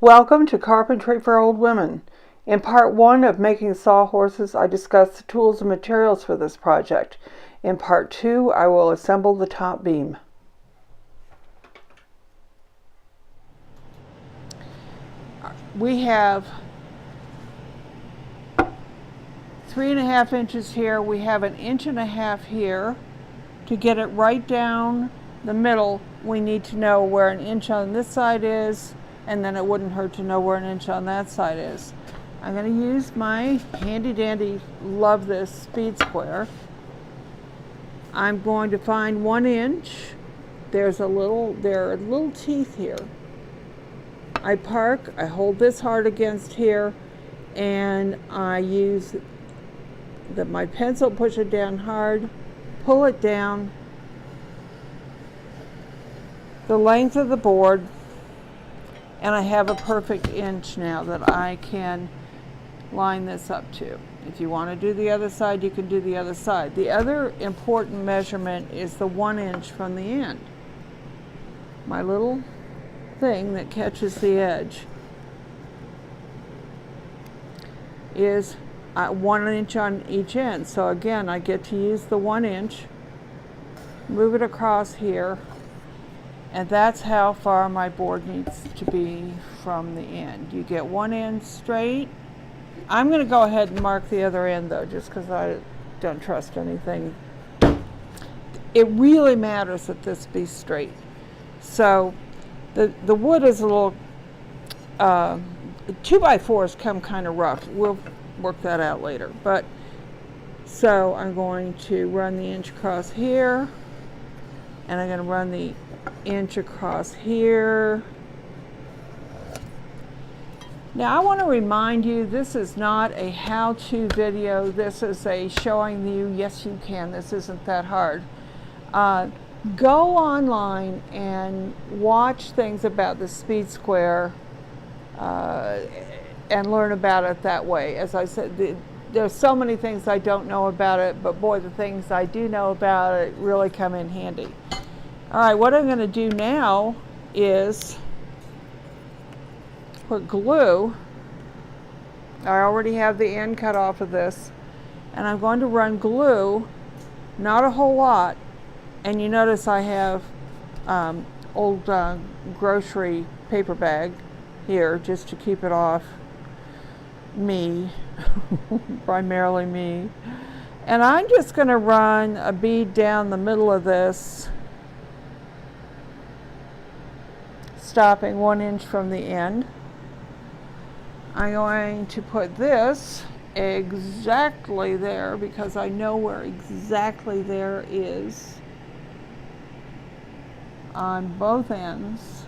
Welcome to Carpentry for Old Women. In part 1 of making sawhorses, I discussed the tools and materials for this project. In part 2, I will assemble the top beam. We have 3.5 inches here. We have 1.5 inches here. To get it right down the middle, we need to know where 1 inch on this side is, and then it wouldn't hurt to know where 1 inch on that side is. I'm going to use my handy dandy, love this speed square. I'm going to find 1 inch. There are little teeth here. I park, I hold this hard against here, and I use my pencil, push it down hard, pull it down the length of the board, and I have a perfect inch now that I can line this up to. If you want to do the other side, you can do the other side. The other important measurement is the 1 inch from the end. My little thing that catches the edge is 1 inch on each end. So again, I get to use the 1 inch, move it across here, and that's how far my board needs to be from the end. You get one end straight. I'm going to go ahead and mark the other end though, just because I don't trust anything. It really matters that this be straight. So the wood is a little, 2x4s come kind of rough. We'll work that out later. But so I'm going to run the inch across here, and I'm going to run the inch across here. Now I want to remind you, this is not a how-to video. This is a showing you, yes you can, this isn't that hard. Go online and watch things about the speed square and learn about it that way. As I said, there's so many things I don't know about it, but boy, the things I do know about it really come in handy. All right, what I'm going to do now is put glue. I already have the end cut off of this, and I'm going to run glue, not a whole lot. And you notice I have old grocery paper bag here just to keep it off me, primarily me. And I'm just going to run a bead down the middle of this, stopping 1 inch from the end. I'm going to put this exactly there because I know where exactly there is on both ends.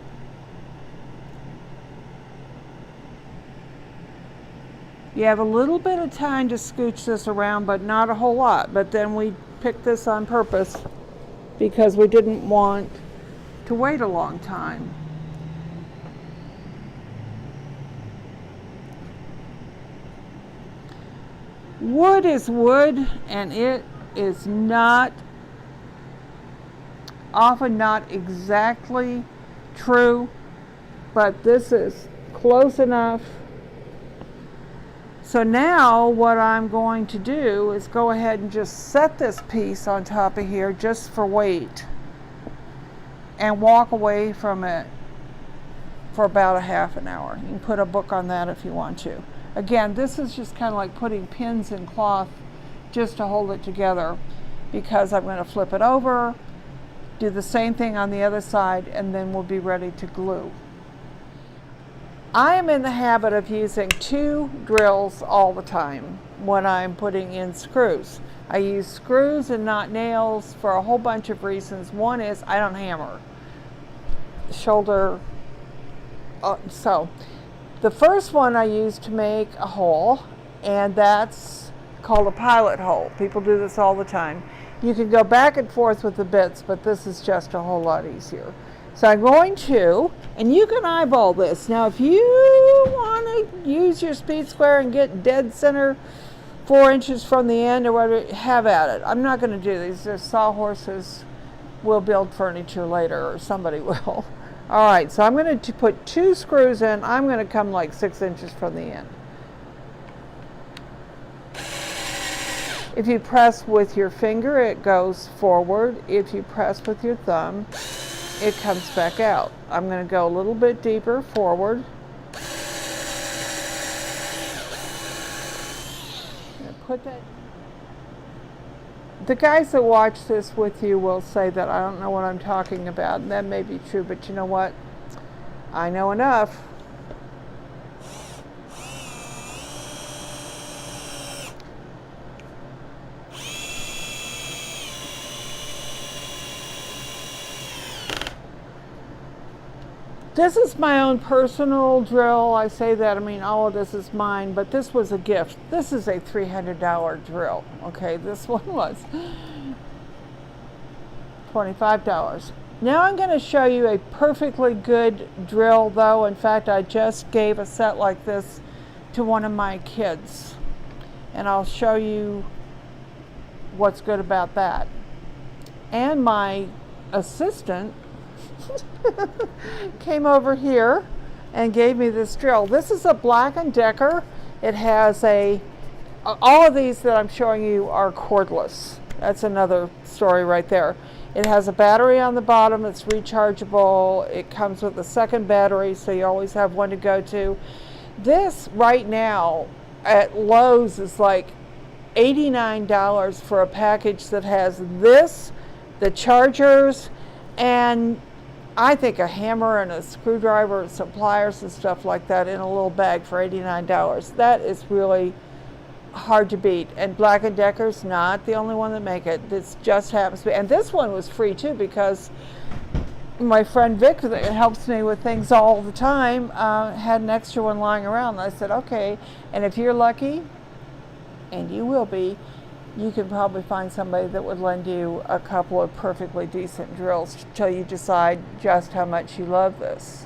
You have a little bit of time to scooch this around, but not a whole lot. But then we picked this on purpose because we didn't want to wait a long time. Wood is wood, and it is often not exactly true, but this is close enough. So now what I'm going to do is go ahead and just set this piece on top of here just for weight and walk away from it for about a half an hour. You can put a book on that if you want to. Again, this is just kind of like putting pins in cloth just to hold it together, because I'm going to flip it over, do the same thing on the other side, and then we'll be ready to glue. I am in the habit of using 2 drills all the time when I'm putting in screws. I use screws and not nails for a whole bunch of reasons. One is I don't hammer. So the first one I use to make a hole, and that's called a pilot hole. People do this all the time. You can go back and forth with the bits, but this is just a whole lot easier. So I'm going to, and you can eyeball this. Now if you want to use your speed square and get dead center 4 inches from the end or whatever, have at it. I'm not going to do these. There's sawhorses. We'll build furniture later, or somebody will. All right, so I'm going to put 2 screws in. I'm going to come like 6 inches from the end. If you press with your finger, it goes forward. If you press with your thumb, it comes back out. I'm going to go a little bit deeper forward. Put that. The guys that watch this with you will say that I don't know what I'm talking about, and that may be true, but you know what? I know enough. This is my own personal drill. I say that, I mean, all of this is mine, but this was a gift. This is a $300 drill. Okay, this one was $25. Now I'm going to show you a perfectly good drill, though. In fact, I just gave a set like this to one of my kids, and I'll show you what's good about that. And my assistant came over here and gave me this drill. This is a Black & Decker. It has all of these that I'm showing you are cordless. That's another story right there. It has a battery on the bottom. It's rechargeable. It comes with a second battery, so you always have one to go to. This right now at Lowe's is like $89 for a package that has this, the chargers, and I think a hammer and a screwdriver and some pliers and stuff like that in a little bag for $89. That is really hard to beat. And Black & Decker's not the only one that make it. This just happens to be. And this one was free too, because my friend Vic, that helps me with things all the time, had an extra one lying around. And I said, okay. And if you're lucky, and you will be, you can probably find somebody that would lend you a couple of perfectly decent drills till you decide just how much you love this.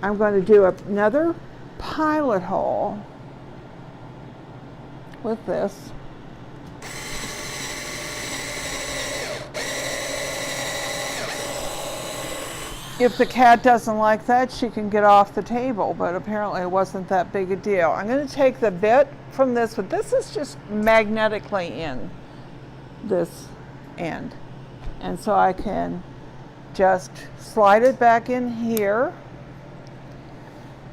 I'm going to do another pilot hole with this. If the cat doesn't like that, she can get off the table, but apparently it wasn't that big a deal. I'm going to take the bit from this, but this is just magnetically in this end. And so I can just slide it back in here.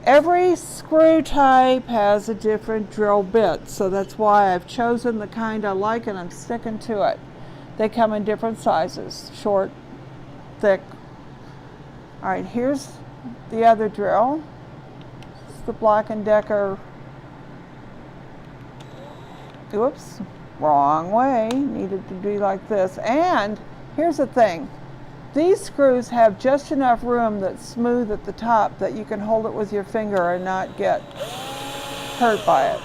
Every screw type has a different drill bit, so that's why I've chosen the kind I like and I'm sticking to it. They come in different sizes, short, thick. All right, here's the other drill. It's the Black & Decker. Oops, wrong way. Needed to be like this. And here's the thing. These screws have just enough room that's smooth at the top that you can hold it with your finger and not get hurt by it.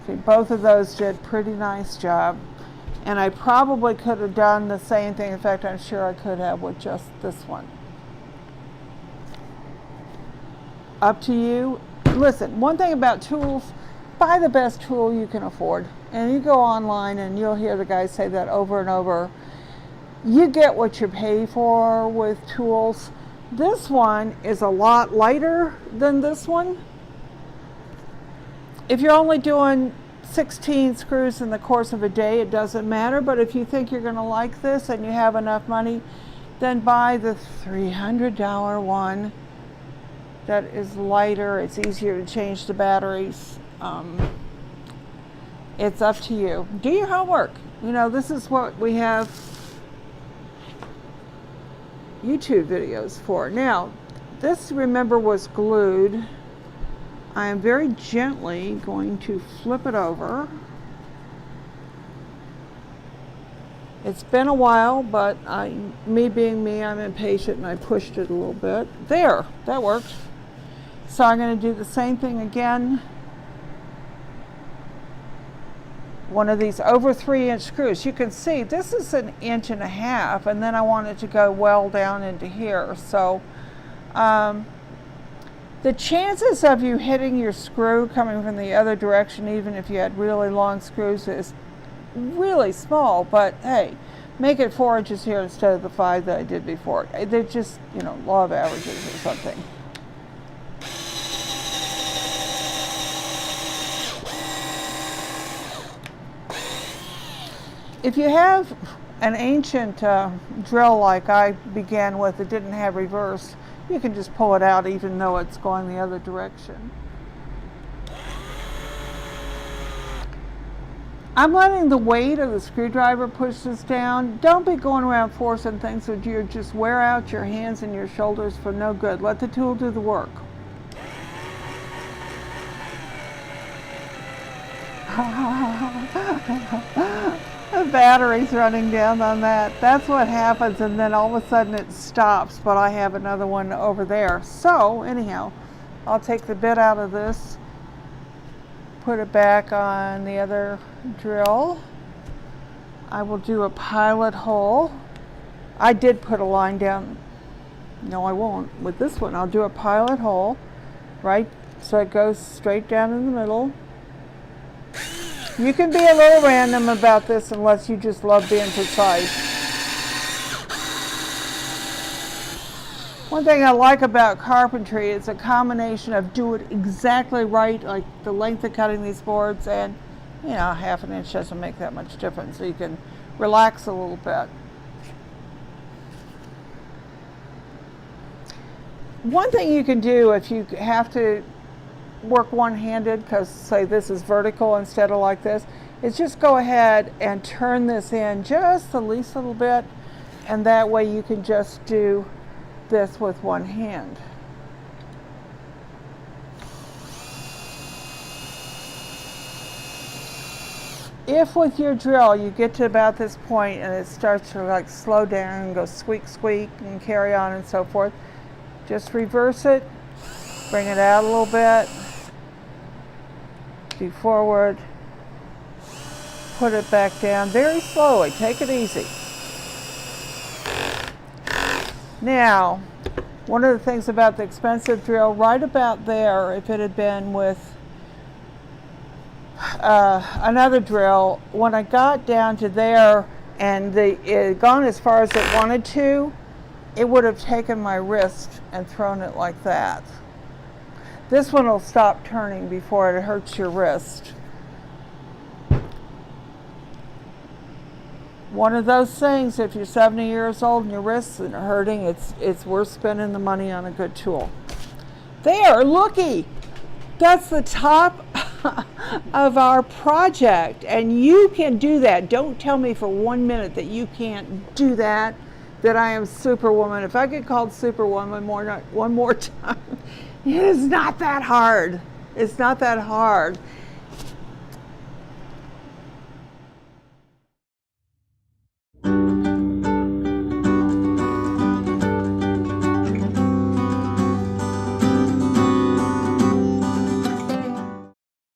See, both of those did pretty nice job. And I probably could have done the same thing. In fact, I'm sure I could have with just this one. Up to you. Listen, one thing about tools, buy the best tool you can afford. And you go online and you'll hear the guys say that over and over. You get what you pay for with tools. This one is a lot lighter than this one. If you're only doing 16 screws in the course of a day, it doesn't matter. But if you think you're going to like this and you have enough money, then buy the $300 one that is lighter. It's easier to change the batteries. It's up to you. Do your homework. You know, this is what we have YouTube videos for. Now, this, remember, was glued. I am very gently going to flip it over. It's been a while, but me being me, I'm impatient and I pushed it a little bit. There, that worked. So I'm going to do the same thing again. One of these over 3-inch screws. You can see this is 1.5 inches, and then I want it to go well down into here. So the chances of you hitting your screw coming from the other direction, even if you had really long screws, is really small. But hey, make it 4 inches here instead of the 5 that I did before. They're just, you know, law of averages or something. If you have an ancient drill like I began with that didn't have reverse, you can just pull it out even though it's going the other direction. I'm letting the weight of the screwdriver push this down. Don't be going around forcing things so you just wear out your hands and your shoulders for no good. Let the tool do the work. The battery's running down on that. That's what happens, and then all of a sudden it stops, but I have another one over there. So anyhow, I'll take the bit out of this, put it back on the other drill. I will do a pilot hole. I did put a line down. No, I won't. With this one, I'll do a pilot hole, right? So it goes straight down in the middle. You can be a little random about this unless you just love being precise. One thing I like about carpentry is a combination of do it exactly right, like the length of cutting these boards, and you know, 1/2 inch doesn't make that much difference, so you can relax a little bit. One thing you can do if you have to work one-handed, because say this is vertical instead of like this, is just go ahead and turn this in just the least little bit, and that way you can just do this with one hand. If with your drill you get to about this point and it starts to like slow down and go squeak squeak and carry on and so forth, just reverse it, bring it out a little bit, do forward, put it back down very slowly, take it easy. Now, one of the things about the expensive drill, right about there, if it had been with another drill, when I got down to there and it had gone as far as it wanted to, it would have taken my wrist and thrown it like that. This one will stop turning before it hurts your wrist. One of those things, if you're 70 years old and your wrists are hurting, it's worth spending the money on a good tool. There, looky! That's the top of our project, and you can do that. Don't tell me for 1 minute that you can't do that, that I am Superwoman. If I get called Superwoman one more time, it is not that hard. It's not that hard.